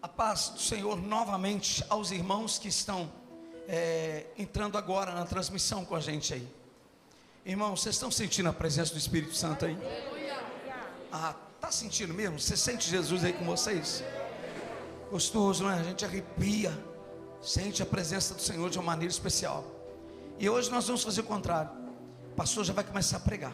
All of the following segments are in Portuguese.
A paz do Senhor novamente aos irmãos que estão entrando agora na transmissão com a gente aí. Irmãos, vocês estão sentindo a presença do Espírito Santo aí? Ah, tá sentindo mesmo? Você sente Jesus aí com vocês? Gostoso, né? A gente arrepia, sente a presença do Senhor de uma maneira especial. E hoje nós vamos fazer o contrário. O pastor já vai começar a pregar.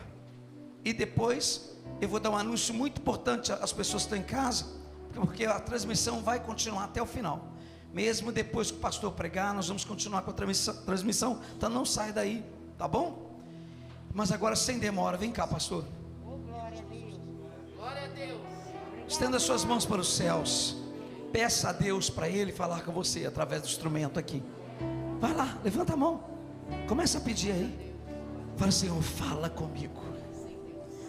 E depois eu vou dar um anúncio muito importante às pessoas que estão em casa, porque a transmissão vai continuar até o final. Mesmo depois que o pastor pregar, nós vamos continuar com a transmissão. Então não sai daí, tá bom? Mas agora sem demora, vem cá, pastor. Glória a Deus. Glória a Deus. Estenda suas mãos para os céus. Peça a Deus para Ele falar com você através do instrumento aqui. Vai lá, levanta a mão. Começa a pedir aí. Fala, Senhor, fala comigo.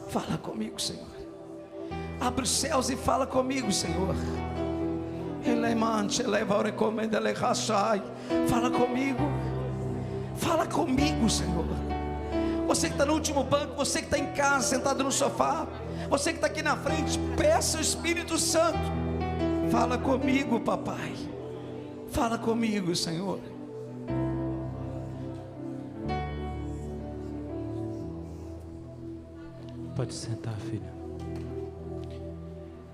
Fala comigo, Senhor. Abre os céus e fala comigo, Senhor. Fala comigo. Fala comigo, Senhor. Você que está no último banco, você que está em casa, sentado no sofá, você que está aqui na frente, peça o Espírito Santo. Fala comigo, papai. Fala comigo, Senhor. Pode sentar, filha.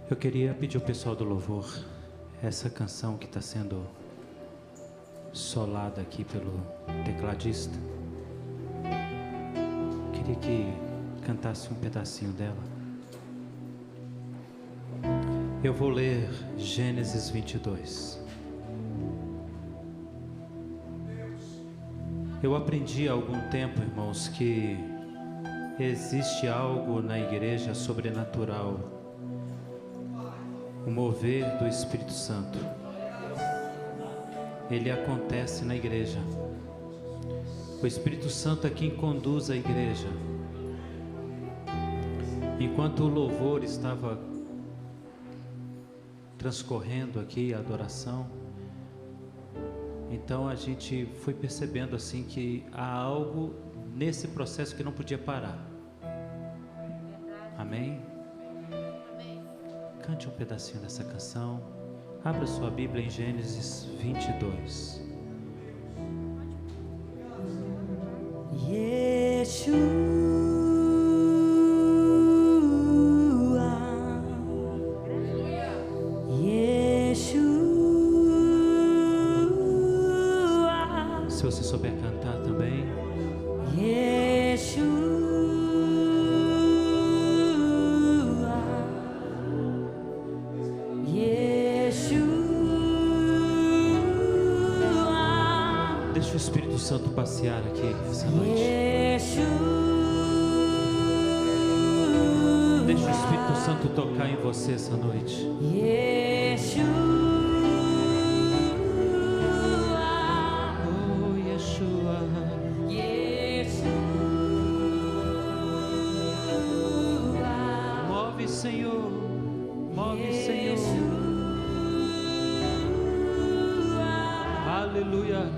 Eu queria pedir ao pessoal do louvor, essa canção que está sendo solada aqui pelo tecladista, queria que cantasse um pedacinho dela. Eu vou ler Gênesis 22. Eu aprendi há algum tempo, irmãos, que existe algo na igreja sobrenatural, o mover do Espírito Santo. Ele acontece na igreja. O Espírito Santo é quem conduz a igreja. Enquanto o louvor estava transcorrendo aqui, a adoração, então a gente foi percebendo assim que há algo nesse processo que não podia parar. Amém? Cante um pedacinho dessa canção. Abra sua Bíblia em Gênesis 22. Yeshua, Yeshua. Se você souber cantar também. Yeshua, Yeshua. Deixa o Espírito Santo passear aqui essa noite. Deixa o Espírito Santo tocar em você essa noite. Oh, Yeshua. Move, Senhor. Move, Senhor. Aleluia.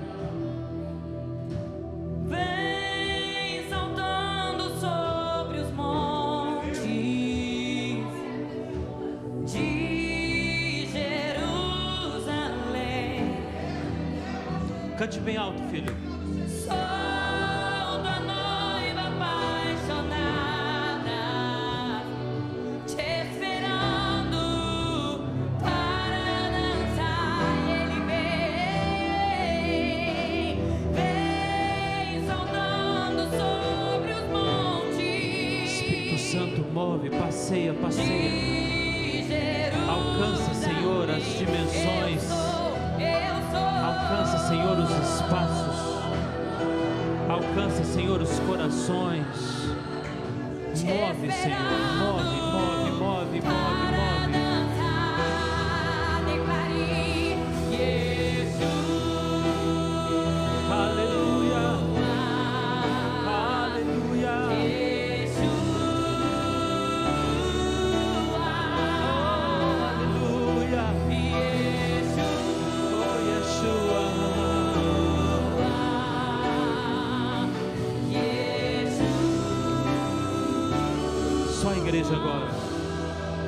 Vem saltando sobre os montes de Jerusalém. Cante bem alto, filho. Sou tua noiva apaixonada, te esperando para dançar. E ele vem saltando sobre os montes. Espírito Santo, move, passeia, passeia. De Jerusalém. Alcança, Senhor, as dimensões. Eu sou. Alcança, Senhor, os espaços. Alcança, Senhor, os corações. Move, Senhor. Move, move, move, move, move. Aleluia. Aleluia. Oh, aleluia. Oh, Yeshua. igreja agora.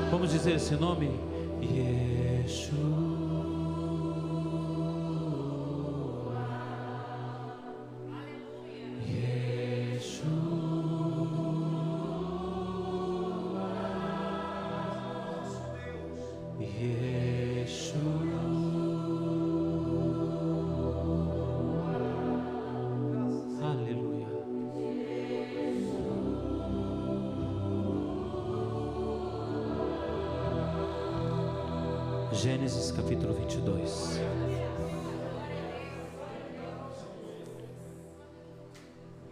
Vamos dizer esse nome? Yeshua. Gênesis capítulo 22.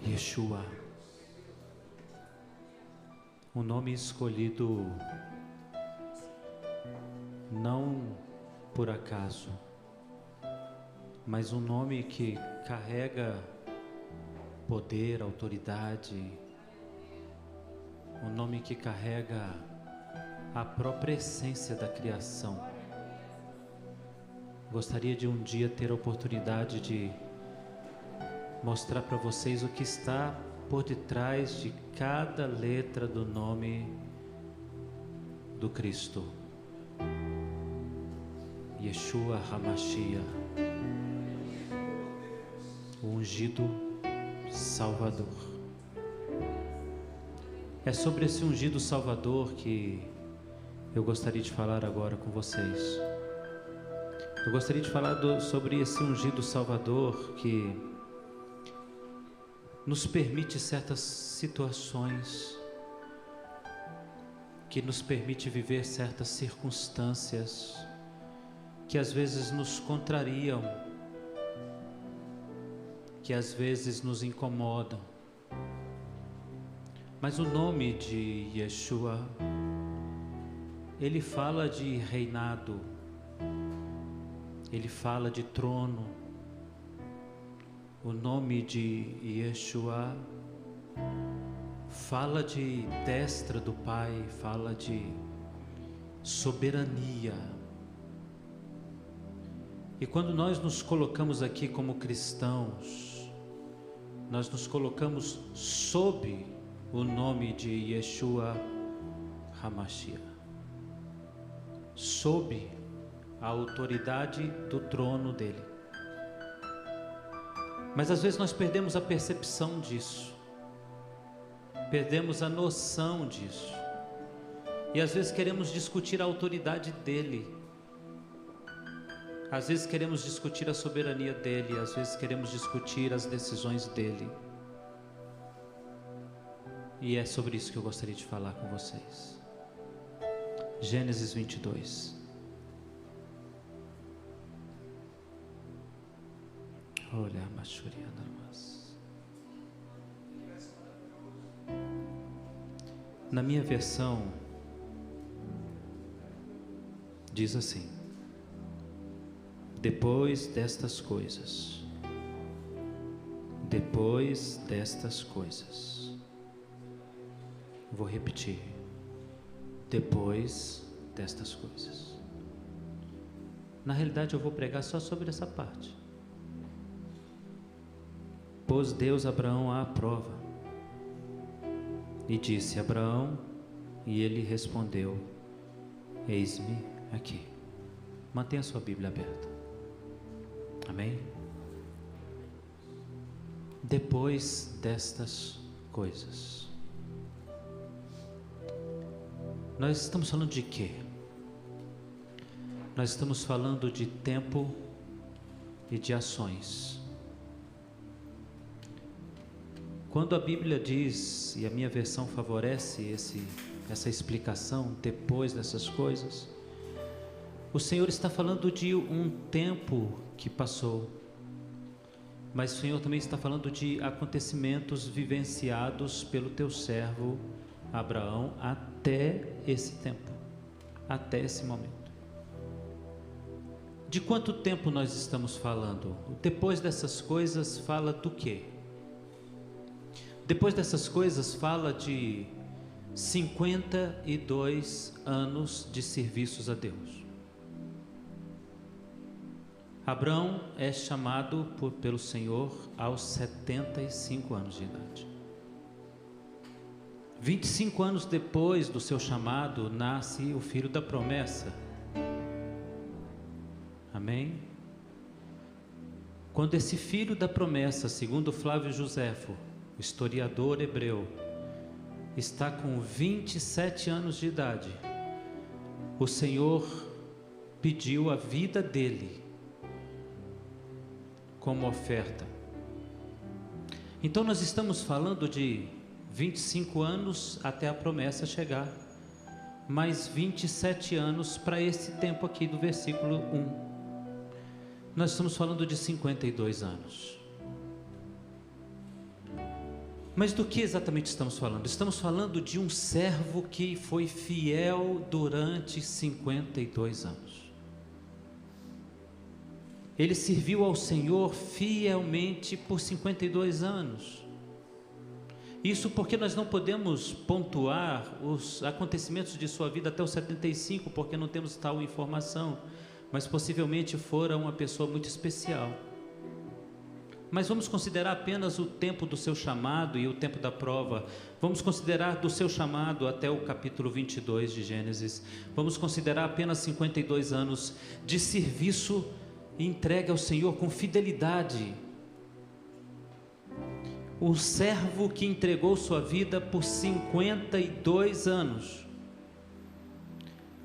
Yeshua, um nome escolhido não por acaso, mas um nome que carrega poder, autoridade, um nome que carrega a própria essência da criação. Gostaria de um dia ter a oportunidade de mostrar para vocês o que está por detrás de cada letra do nome do Cristo. Yeshua HaMashiach, o ungido Salvador. É sobre esse ungido Salvador que eu gostaria de falar agora com vocês. Eu gostaria de falar sobre esse ungido Salvador que nos permite certas situações, que nos permite viver certas circunstâncias que às vezes nos contrariam, que às vezes nos incomodam. Mas o nome de Yeshua, ele fala de reinado, ele fala de trono. O nome de Yeshua fala de destra do Pai, fala de soberania. E quando nós nos colocamos aqui como cristãos, nós nos colocamos sob o nome de Yeshua HaMashiach, sob a autoridade do trono dele. Mas às vezes nós perdemos a percepção disso, perdemos a noção disso, e às vezes queremos discutir a autoridade dele, às vezes queremos discutir a soberania dele, às vezes queremos discutir as decisões dele. E é sobre isso que eu gostaria de falar com vocês. Gênesis 22. Olha, na minha versão diz assim: depois destas coisas, depois destas coisas. Vou repetir: depois destas coisas. Na realidade eu vou pregar só sobre essa parte. Pôs Deus Abraão à prova e disse: Abraão, e ele respondeu: eis-me aqui. Mantenha sua Bíblia aberta. Amém? Depois destas coisas. Nós estamos falando de quê? Nós estamos falando de tempo e de ações. Quando a Bíblia diz, e a minha versão favorece essa explicação, depois dessas coisas, o Senhor está falando de um tempo que passou, mas o Senhor também está falando de acontecimentos vivenciados pelo teu servo Abraão até esse tempo, até esse momento. De quanto tempo nós estamos falando? Depois dessas coisas fala do quê? Depois dessas coisas fala de 52 anos de serviços a Deus. Abraão é chamado pelo Senhor aos 75 anos de idade. 25 anos depois do seu chamado, nasce o filho da promessa. Amém? Quando esse filho da promessa, segundo Flávio Joséfo, historiador hebreu, está com 27 anos de idade, o Senhor pediu a vida dele como oferta. Então nós estamos falando de 25 anos até a promessa chegar, mais 27 anos para esse tempo aqui do versículo 1. Nós estamos falando de 52 anos. Mas do que exatamente estamos falando? Estamos falando de um servo que foi fiel durante 52 anos. Ele serviu ao Senhor fielmente por 52 anos. Isso porque nós não podemos pontuar os acontecimentos de sua vida até os 75, porque não temos tal informação, mas possivelmente fora uma pessoa muito especial. Mas vamos considerar apenas o tempo do seu chamado e o tempo da prova. Vamos considerar do seu chamado até o capítulo 22 de Gênesis. Vamos considerar apenas 52 anos de serviço e entregue ao Senhor com fidelidade. O servo que entregou sua vida por 52 anos.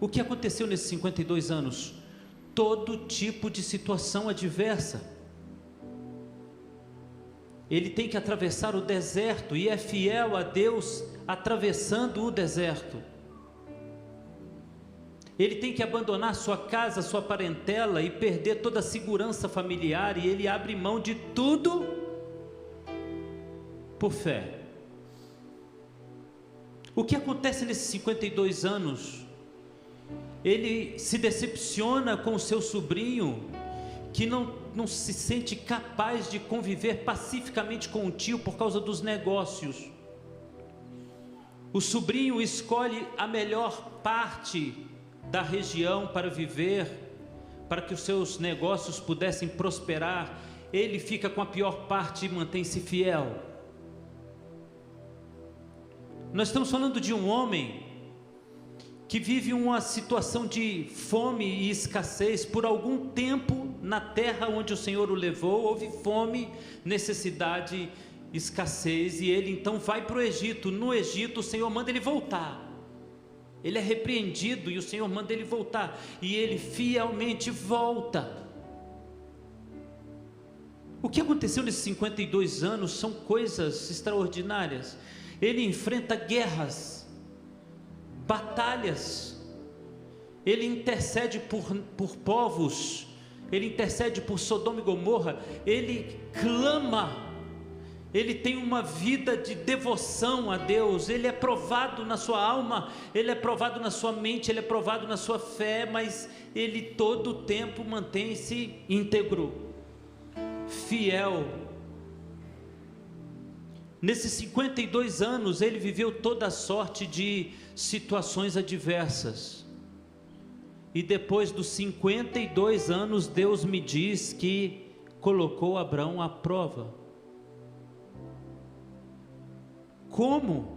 O que aconteceu nesses 52 anos? Todo tipo de situação adversa. Ele tem que atravessar o deserto e é fiel a Deus atravessando o deserto. Ele tem que abandonar sua casa, sua parentela e perder toda a segurança familiar, e ele abre mão de tudo por fé. O que acontece nesses 52 anos? Ele se decepciona com o seu sobrinho, que não se sente capaz de conviver pacificamente com o tio por causa dos negócios. O sobrinho escolhe a melhor parte da região para viver, para que os seus negócios pudessem prosperar. Ele fica com a pior parte e mantém-se fiel. Nós estamos falando de um homem que vive uma situação de fome e escassez por algum tempo na terra onde o Senhor o levou. Houve fome, necessidade, escassez, e ele então vai para o Egito. No Egito o Senhor manda ele voltar. Ele é repreendido e o Senhor manda ele voltar, e ele fielmente volta. O que aconteceu nesses 52 anos são coisas extraordinárias. Ele enfrenta guerras, batalhas, ele intercede por povos, ele intercede por Sodoma e Gomorra, ele clama, ele tem uma vida de devoção a Deus, ele é provado na sua alma, ele é provado na sua mente, ele é provado na sua fé, mas ele todo o tempo mantém-se íntegro, fiel. Nesses 52 anos ele viveu toda a sorte de situações adversas, e depois dos 52 anos Deus me diz que colocou Abraão à prova. Como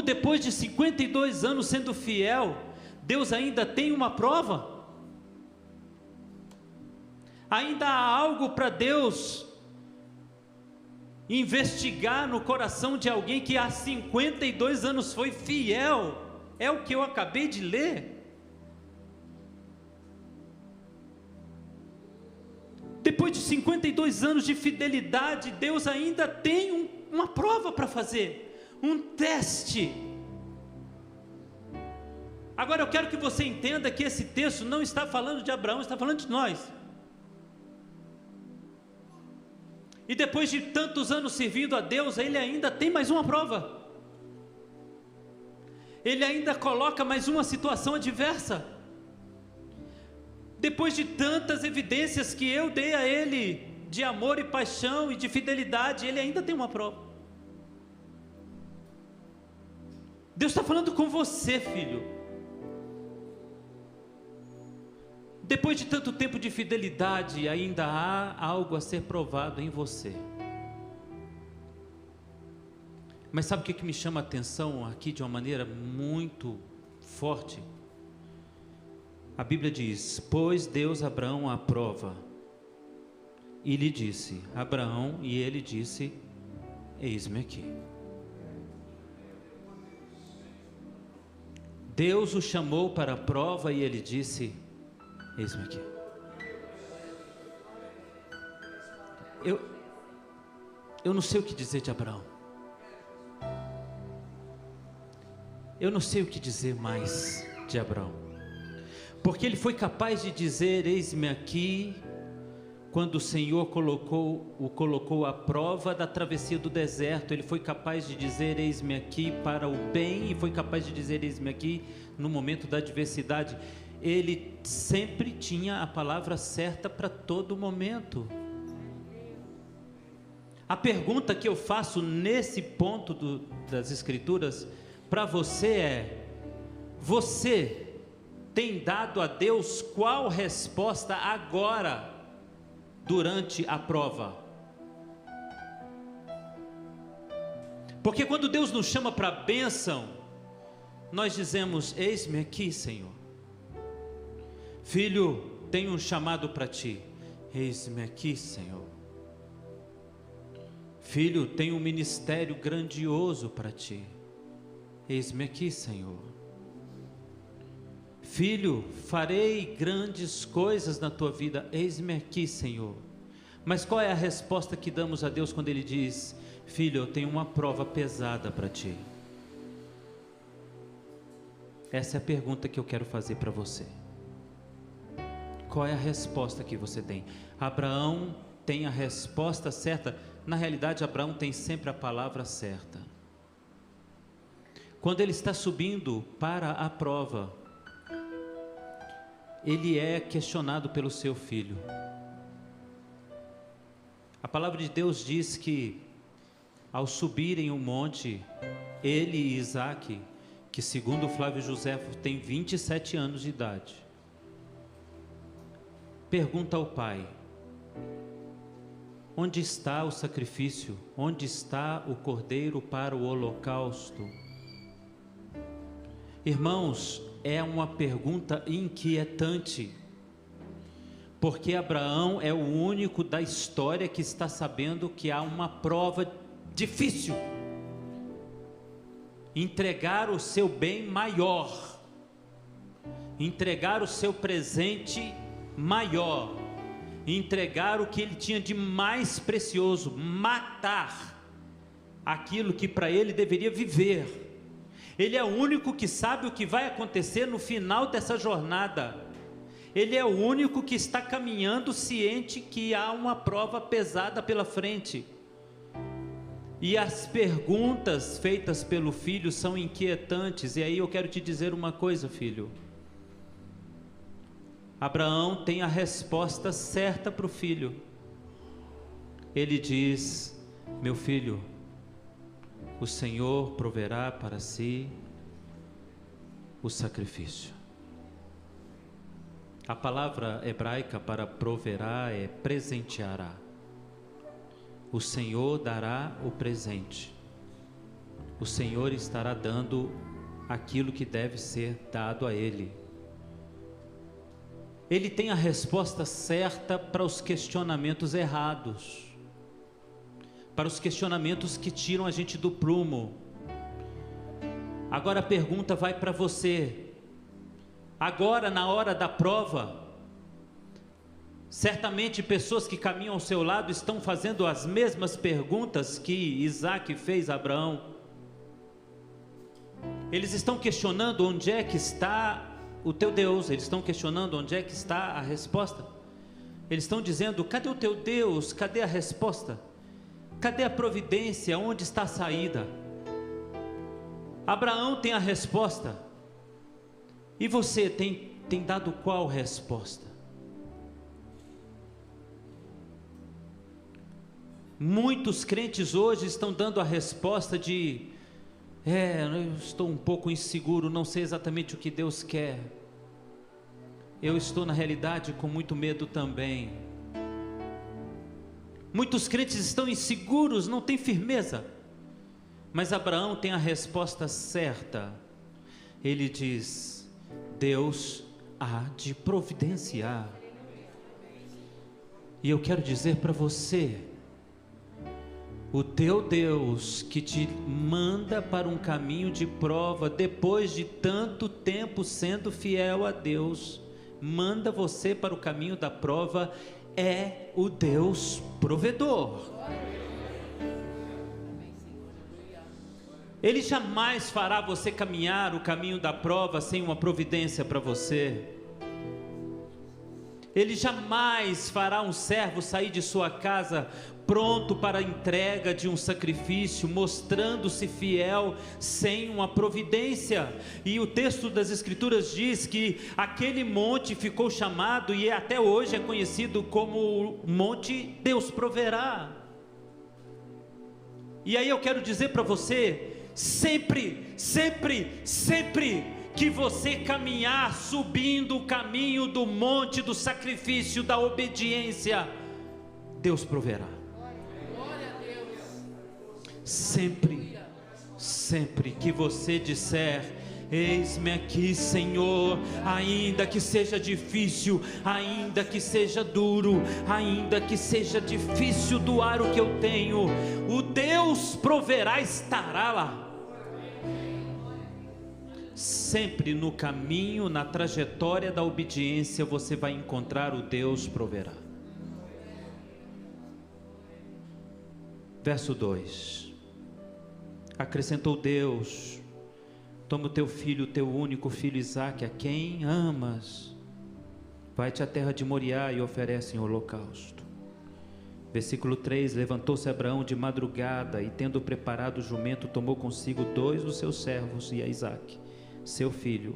depois de 52 anos sendo fiel, Deus ainda tem uma prova? Ainda há algo para Deus investigar no coração de alguém que há 52 anos foi fiel? É o que eu acabei de ler. Depois de 52 anos de fidelidade, Deus ainda tem uma prova para fazer, um teste. Agora eu quero que você entenda que esse texto não está falando de Abraão, está falando de nós. E depois de tantos anos servindo a Deus, ele ainda tem mais uma prova. Ele ainda coloca mais uma situação adversa. Depois de tantas evidências que eu dei a ele, de amor e paixão e de fidelidade, ele ainda tem uma prova. Deus está falando com você, filho. Depois de tanto tempo de fidelidade, ainda há algo a ser provado em você. Mas sabe o que me chama a atenção aqui de uma maneira muito forte? A Bíblia diz: pôs Deus Abraão à prova e lhe disse, Abraão, e ele disse, eis-me aqui. Deus o chamou para a prova e ele disse, eis-me aqui. Eu não sei o que dizer de Abraão. Eu não sei o que dizer mais de Abraão, porque ele foi capaz de dizer, eis-me aqui, quando o Senhor o colocou à prova da travessia do deserto. Ele foi capaz de dizer, eis-me aqui, para o bem, e foi capaz de dizer, eis-me aqui, no momento da adversidade. Ele sempre tinha a palavra certa para todo momento. A pergunta que eu faço nesse ponto das Escrituras para você é: você tem dado a Deus qual resposta agora, durante a prova? Porque quando Deus nos chama para a bênção, nós dizemos, eis-me aqui, Senhor. Filho, tenho um chamado para ti, eis-me aqui, Senhor. Filho, tenho um ministério grandioso para ti, eis-me aqui, Senhor. Filho, farei grandes coisas na tua vida, eis-me aqui, Senhor. Mas qual é a resposta que damos a Deus quando Ele diz, filho, eu tenho uma prova pesada para ti? Essa é a pergunta que eu quero fazer para você. Qual é a resposta que você tem? Abraão tem a resposta certa. Na realidade, Abraão tem sempre a palavra certa. Quando ele está subindo para a prova, ele é questionado pelo seu filho. A palavra de Deus diz que, ao subirem o monte, ele e Isaque, que segundo Flávio Joséfo tem 27 anos de idade, pergunta ao pai, onde está o sacrifício? Onde está o cordeiro para o holocausto? Irmãos, é uma pergunta inquietante, porque Abraão é o único da história que está sabendo que há uma prova difícil. Entregar o seu bem maior, entregar o seu presente maior, entregar o que ele tinha de mais precioso, matar aquilo que para ele deveria viver. Ele é o único que sabe o que vai acontecer no final dessa jornada. Ele é o único que está caminhando ciente que há uma prova pesada pela frente. E as perguntas feitas pelo filho são inquietantes. E aí eu quero te dizer uma coisa, filho. Abraão tem a resposta certa para o filho. Ele diz, meu filho, o Senhor proverá para si o sacrifício. A palavra hebraica para proverá é presenteará. O Senhor dará o presente. O Senhor estará dando aquilo que deve ser dado a ele. Ele tem a resposta certa para os questionamentos errados, para os questionamentos que tiram a gente do prumo. Agora a pergunta vai para você. Agora, na hora da prova, certamente pessoas que caminham ao seu lado estão fazendo as mesmas perguntas que Isaque fez a Abraão. Eles estão questionando onde é que está o teu Deus, eles estão questionando onde é que está a resposta. Eles estão dizendo, cadê o teu Deus? Cadê a resposta? Cadê a providência? Onde está a saída? Abraão tem a resposta. E você tem dado qual resposta? Muitos crentes hoje estão dando a resposta de eu estou um pouco inseguro, não sei exatamente o que Deus quer. Eu estou na realidade com muito medo também. Muitos crentes estão inseguros, não têm firmeza. Mas Abraão tem a resposta certa. Ele diz: Deus há de providenciar. E eu quero dizer para você, o teu Deus que te manda para um caminho de prova, depois de tanto tempo sendo fiel a Deus, manda você para o caminho da prova, é o Deus provedor. Ele jamais fará você caminhar o caminho da prova sem uma providência para você. Ele jamais fará um servo sair de sua casa pronto para a entrega de um sacrifício, mostrando-se fiel sem uma providência. E o texto das Escrituras diz que aquele monte ficou chamado, e até hoje é conhecido como Monte Deus Proverá. E aí eu quero dizer para você, sempre que você caminhar subindo o caminho do monte do sacrifício, da obediência, Deus proverá. Sempre que você disser: eis-me aqui, Senhor, ainda que seja difícil, ainda que seja duro, ainda que seja difícil doar o que eu tenho, o Deus proverá estará lá. Sempre no caminho, na trajetória da obediência, você vai encontrar o Deus proverá. Verso 2: acrescentou Deus: toma o teu filho, o teu único filho Isaque, a quem amas, vai-te à terra de Moriá e oferece em holocausto. Versículo 3: levantou-se Abraão de madrugada e, tendo preparado o jumento, tomou consigo 2 dos seus servos e a Isaque, seu filho,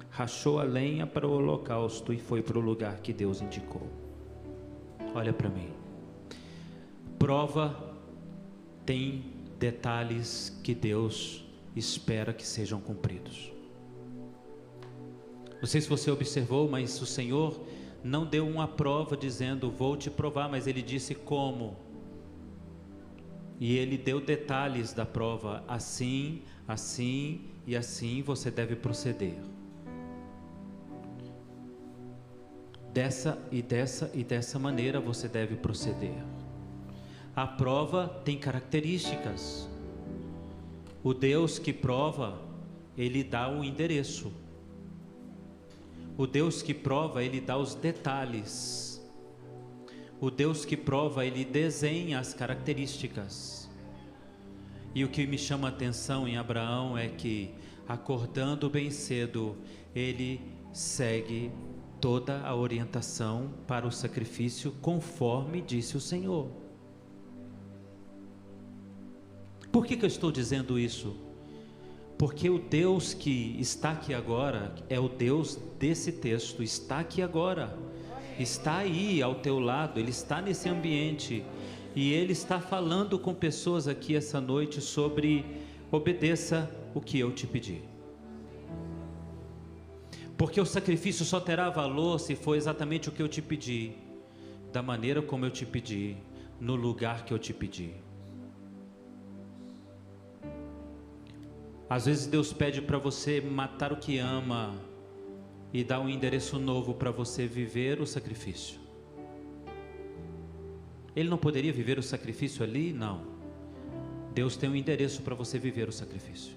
rachou a lenha para o holocausto e foi para o lugar que Deus indicou. Olha para mim. Prova tem detalhes que Deus espera que sejam cumpridos. Não sei se você observou, mas o Senhor não deu uma prova dizendo: vou te provar, mas Ele disse como. E Ele deu detalhes da prova: assim, assim e assim você deve proceder. Dessa e dessa maneira você deve proceder. A prova tem características. O Deus que prova, Ele dá o endereço. O Deus que prova, Ele dá os detalhes. O Deus que prova, Ele desenha as características. E o que me chama a atenção em Abraão é que, acordando bem cedo, ele segue toda a orientação para o sacrifício, conforme disse o Senhor. Por que eu estou dizendo isso? Porque o Deus que está aqui agora é o Deus desse texto, está aqui agora, está aí ao teu lado, Ele está nesse ambiente, e Ele está falando com pessoas aqui essa noite sobre: obedeça o que eu te pedi. Porque o sacrifício só terá valor se for exatamente o que eu te pedi, da maneira como eu te pedi, no lugar que eu te pedi. Às vezes Deus pede para você matar o que ama e dá um endereço novo para você viver o sacrifício. Ele não poderia viver o sacrifício ali? Não. Deus tem um endereço para você viver o sacrifício.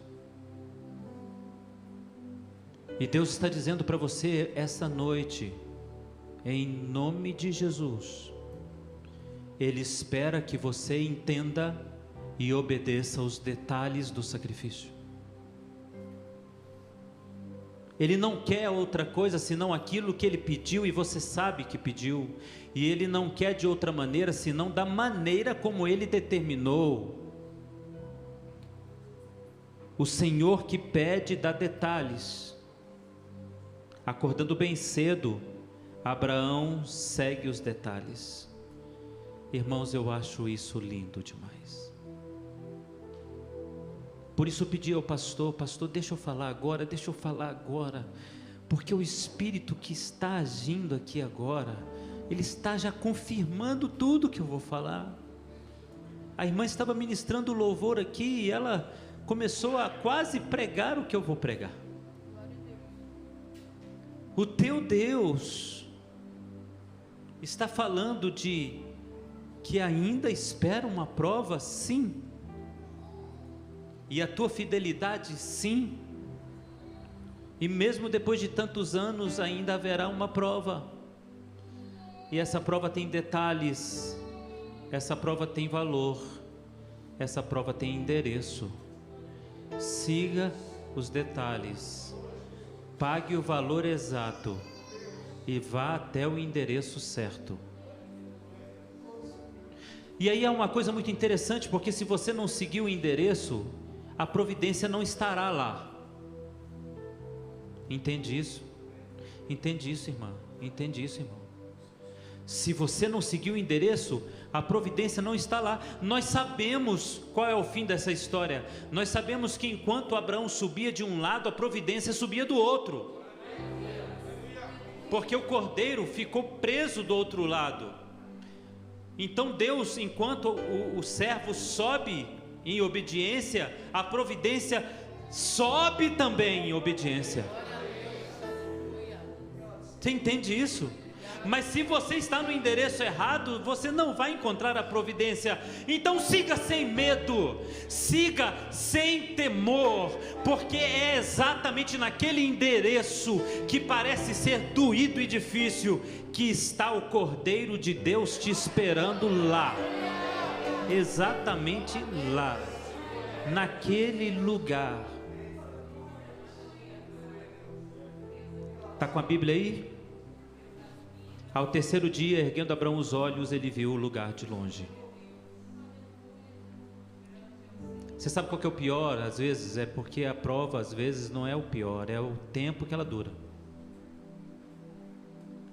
E Deus está dizendo para você essa noite, em nome de Jesus, Ele espera que você entenda e obedeça os detalhes do sacrifício. Ele não quer outra coisa senão aquilo que Ele pediu e você sabe que pediu. E Ele não quer de outra maneira senão da maneira como Ele determinou. O Senhor que pede dá detalhes. Acordando bem cedo, Abraão segue os detalhes. Irmãos, eu acho isso lindo demais. Por isso eu pedi ao pastor: pastor, deixa eu falar agora, porque o Espírito que está agindo aqui agora, ele está já confirmando tudo que eu vou falar. A irmã estava ministrando louvor aqui e ela começou a quase pregar o que eu vou pregar. O teu Deus está falando de que ainda espera uma prova, sim. E a tua fidelidade, sim. E mesmo depois de tantos anos ainda haverá uma prova. E essa prova tem detalhes, essa prova tem valor, essa prova tem endereço. Siga os detalhes, pague o valor exato e vá até o endereço certo. E aí é uma coisa muito interessante, porque se você não seguir o endereço, a providência não estará lá. Entende isso? Entende isso, irmã? Entende isso, irmão? Se você não seguir o endereço, a providência não está lá. Nós sabemos qual é o fim dessa história. Nós sabemos que enquanto Abraão subia de um lado, a providência subia do outro. Porque o cordeiro ficou preso do outro lado. Então Deus, enquanto o servo sobe em obediência, a providência sobe também em obediência. Você entende isso? Mas se você está no endereço errado, você não vai encontrar a providência. Então siga sem medo, siga sem temor, porque é exatamente naquele endereço que parece ser doído e difícil que está o Cordeiro de Deus te esperando lá. Exatamente lá, naquele lugar. Está com a Bíblia aí? Ao terceiro dia, erguendo Abraão os olhos, ele viu o lugar de longe. Você sabe qual que é o pior? Às vezes é porque a prova, às vezes, não é o pior, é o tempo que ela dura.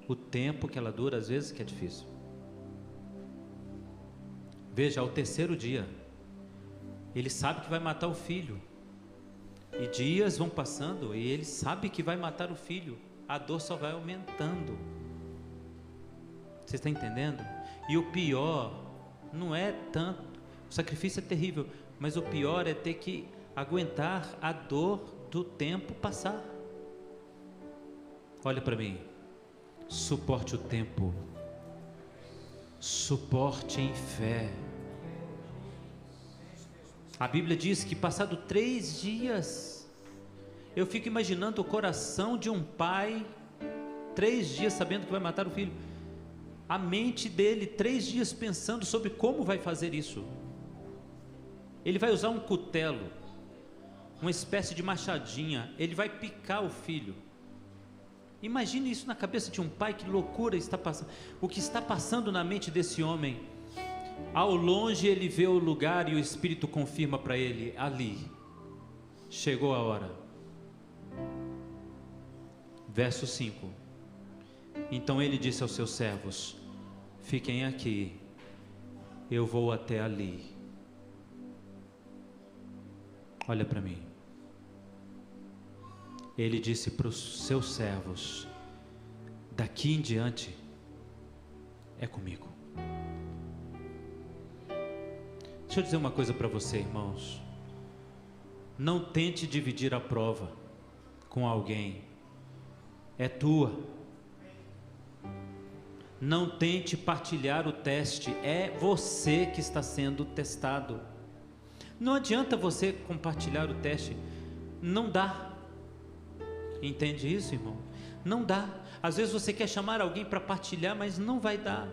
O tempo que ela dura, às vezes, que é difícil. Veja, ao terceiro dia, ele sabe que vai matar o filho. E dias vão passando e ele sabe que vai matar o filho. A dor só vai aumentando. Você está entendendo? E o pior não é tanto, o sacrifício é terrível, mas o pior é ter que aguentar a dor do tempo passar. Olha para mim, suporte o tempo, suporte em fé. A Bíblia diz que passado 3 dias, eu fico imaginando o coração de um pai, 3 dias sabendo que vai matar o filho. A mente dele, 3 dias pensando sobre como vai fazer isso. Ele vai usar um cutelo, uma espécie de machadinha, ele vai picar o filho. Imagine isso na cabeça de um pai, que loucura está passando. O que está passando na mente desse homem? Ao longe ele vê o lugar e o Espírito confirma para ele: ali, chegou a hora. Verso 5. Então ele disse aos seus servos: fiquem aqui, eu vou até ali. Olha para mim. Ele disse para os seus servos: daqui em diante é comigo. Deixa eu dizer uma coisa para você, irmãos. Não tente dividir a prova com alguém, é tua. Não tente partilhar o teste, é você que está sendo testado. Não adianta você compartilhar o teste, não dá. Entende isso, irmão? Não dá. Às vezes você quer chamar alguém para partilhar, mas não vai dar.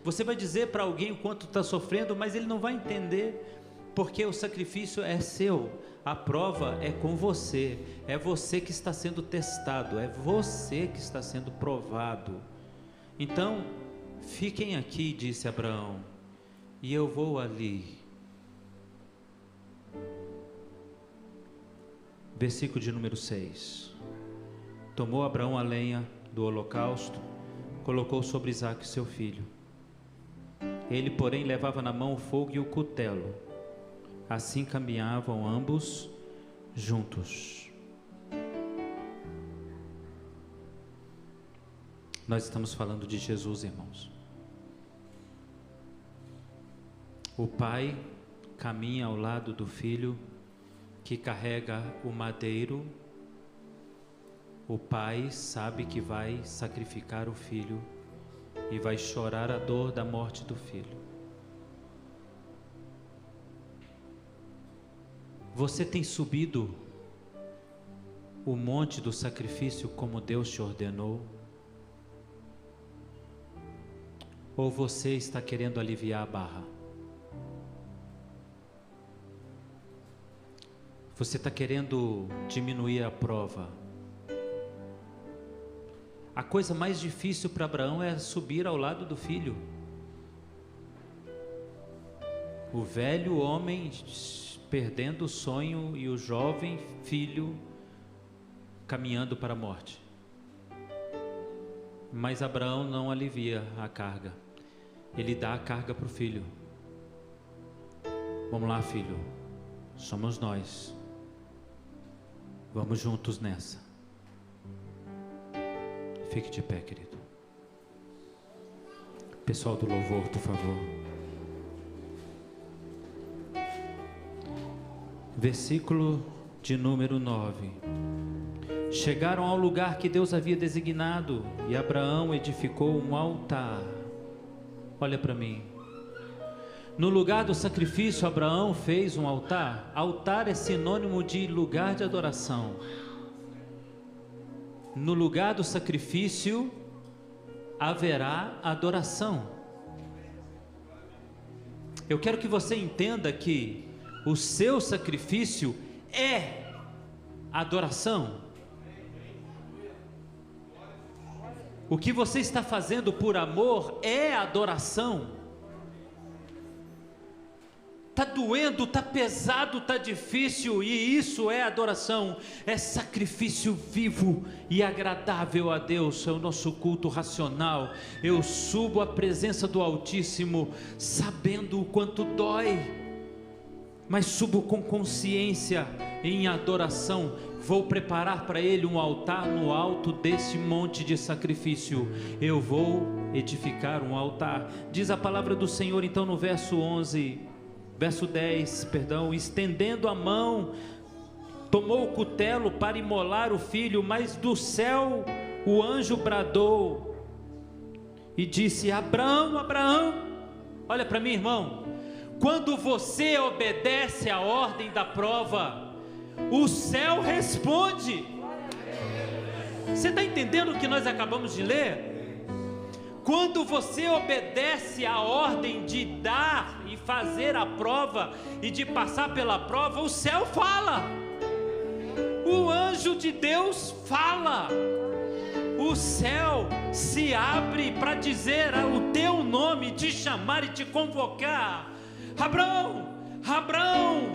Você vai dizer para alguém o quanto está sofrendo, mas ele não vai entender, porque o sacrifício é seu, a prova é com você, é você que está sendo testado, é você que está sendo provado. Então, fiquem aqui, disse Abraão, e eu vou ali. Versículo de número 6. Tomou Abraão a lenha do holocausto, colocou sobre Isaque seu filho. Ele, porém, levava na mão o fogo e o cutelo. Assim caminhavam ambos juntos. Nós estamos falando de Jesus, irmãos. O pai caminha ao lado do filho que carrega o madeiro. O pai sabe que vai sacrificar o filho e vai chorar a dor da morte do filho. Você tem subido o monte do sacrifício como Deus te ordenou? Ou você está querendo aliviar a barra? Você está querendo diminuir a prova? A coisa mais difícil para Abraão é subir ao lado do filho. O velho homem perdendo o sonho e o jovem filho caminhando para a morte. Mas Abraão não alivia a carga. Ele dá a carga para o filho. Vamos lá, filho. Somos nós. Vamos juntos nessa. Fique de pé, querido. Pessoal do louvor, por favor. Versículo de número 9. Chegaram ao lugar que Deus havia designado e Abraão edificou um altar. Olha para mim. No lugar do sacrifício, Abraão fez um altar. Altar é sinônimo de lugar de adoração. No lugar do sacrifício haverá adoração. Eu quero que você entenda que o seu sacrifício é adoração. O que você está fazendo por amor é adoração. Está doendo, está pesado, está difícil, e isso é adoração, é sacrifício vivo e agradável a Deus, é o nosso culto racional. Eu subo à presença do Altíssimo, sabendo o quanto dói, mas subo com consciência em adoração. Vou preparar para Ele um altar no alto desse monte de sacrifício. Eu vou edificar um altar. Diz a palavra do Senhor então no verso 10, estendendo a mão, tomou o cutelo para imolar o filho, mas do céu o anjo bradou e disse: Abraão, Abraão. Olha para mim, irmão. Quando você obedece à ordem da prova, o céu responde. Você está entendendo o que nós acabamos de ler? Quando você obedece à ordem de dar e fazer a prova e de passar pela prova, o céu fala, o anjo de Deus fala, o céu se abre para dizer o teu nome, te chamar e te convocar. Abraão, Abraão,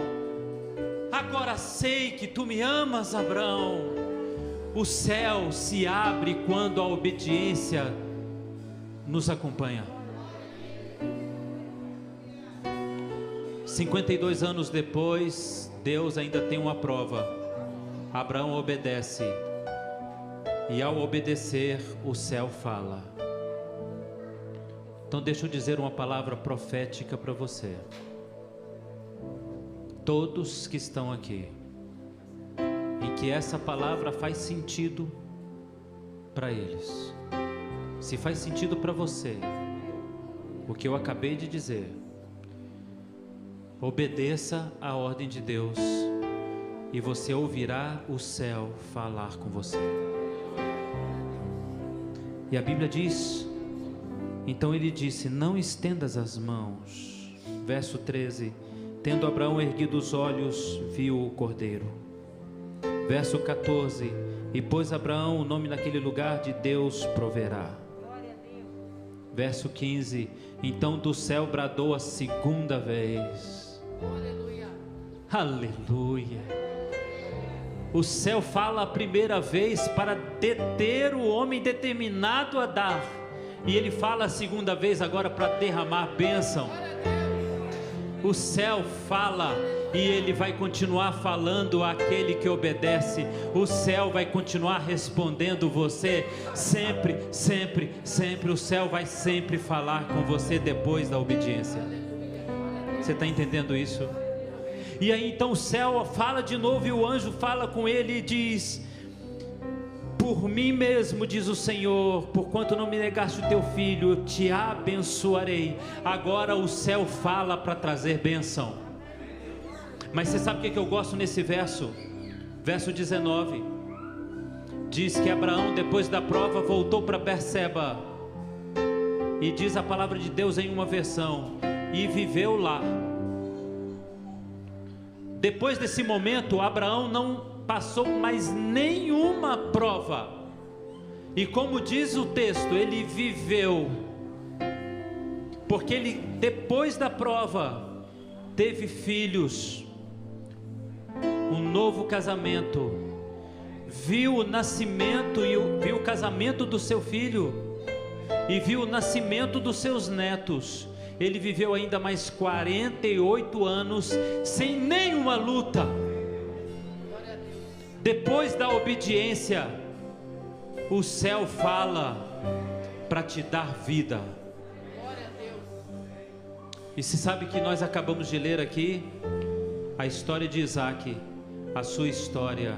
agora sei que tu me amas, Abraão. O céu se abre quando a obediência nos acompanha. 52 anos depois, Deus ainda tem uma prova. Abraão obedece, e ao obedecer, o céu fala. Então deixa eu dizer uma palavra profética para você. Todos que estão aqui, em que essa palavra faz sentido para eles. Se faz sentido para você o que eu acabei de dizer, obedeça a ordem de Deus e você ouvirá o céu falar com você. E a Bíblia diz, então ele disse: não estendas as mãos. Verso 13, tendo Abraão erguido os olhos, viu o cordeiro. Verso 14, e pôs Abraão o nome naquele lugar de Deus proverá. Verso 15, então do céu bradou a segunda vez. Aleluia. Aleluia. O céu fala a primeira vez para deter o homem determinado a dar, e ele fala a segunda vez agora para derramar bênção. O céu fala e ele vai continuar falando àquele que obedece. O céu vai continuar respondendo você sempre, sempre, sempre. O céu vai sempre falar com você depois da obediência. Você está entendendo isso? E aí então o céu fala de novo, e o anjo fala com ele e diz: por mim mesmo, diz o Senhor, porquanto não me negaste o teu filho, eu te abençoarei. Agora o céu fala para trazer bênção. Mas você sabe o que eu gosto nesse verso? Verso 19, diz que Abraão, depois da prova, voltou para Berseba, e diz a palavra de Deus em uma versão, e viveu lá. Depois desse momento, Abraão não passou mais nenhuma prova, e como diz o texto, ele viveu, porque ele, depois da prova, teve filhos, um novo casamento, viu o nascimento e viu o casamento do seu filho, e viu o nascimento dos seus netos. Ele viveu ainda mais 48 anos sem nenhuma luta. Depois da obediência, o céu fala para te dar vida. E se sabe que nós acabamos de ler aqui a história de Isaac, a sua história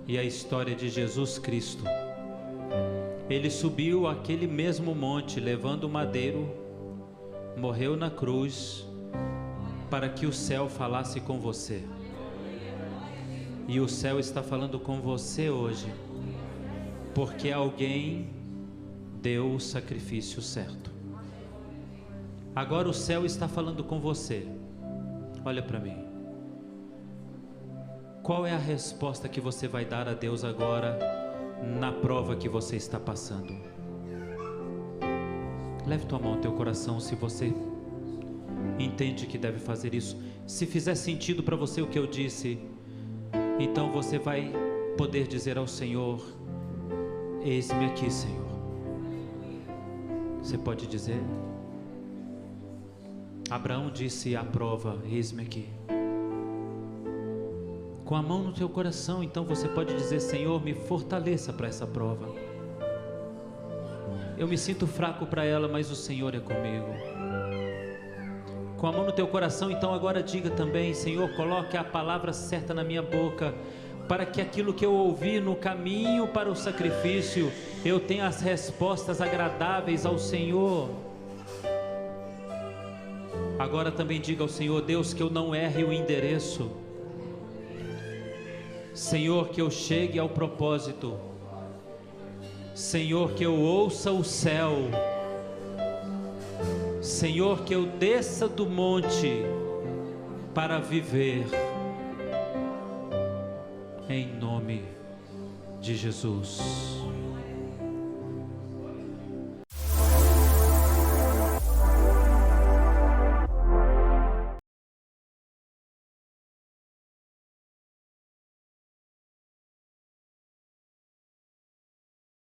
e a história de Jesus Cristo. Ele subiu aquele mesmo monte levando o madeiro, morreu na cruz para que o céu falasse com você. E o céu está falando com você hoje, porque alguém deu o sacrifício certo. Agora o céu está falando com você. Olha para mim. Qual é a resposta que você vai dar a Deus agora na prova que você está passando? Leve tua mão ao teu coração, se você entende que deve fazer isso. Se fizer sentido para você o que eu disse, então você vai poder dizer ao Senhor: eis-me aqui, Senhor. Você pode dizer? Abraão disse à prova: eis-me aqui. Com a mão no teu coração, então você pode dizer: Senhor, me fortaleça para essa prova. Eu me sinto fraco para ela, mas o Senhor é comigo. Com a mão no teu coração, então agora diga também: Senhor, coloque a palavra certa na minha boca, para que aquilo que eu ouvi no caminho para o sacrifício, eu tenha as respostas agradáveis ao Senhor. Agora também diga ao Senhor: Deus, que eu não erre o endereço. Senhor, que eu chegue ao propósito. Senhor, que eu ouça o céu. Senhor, que eu desça do monte para viver. Em nome de Jesus.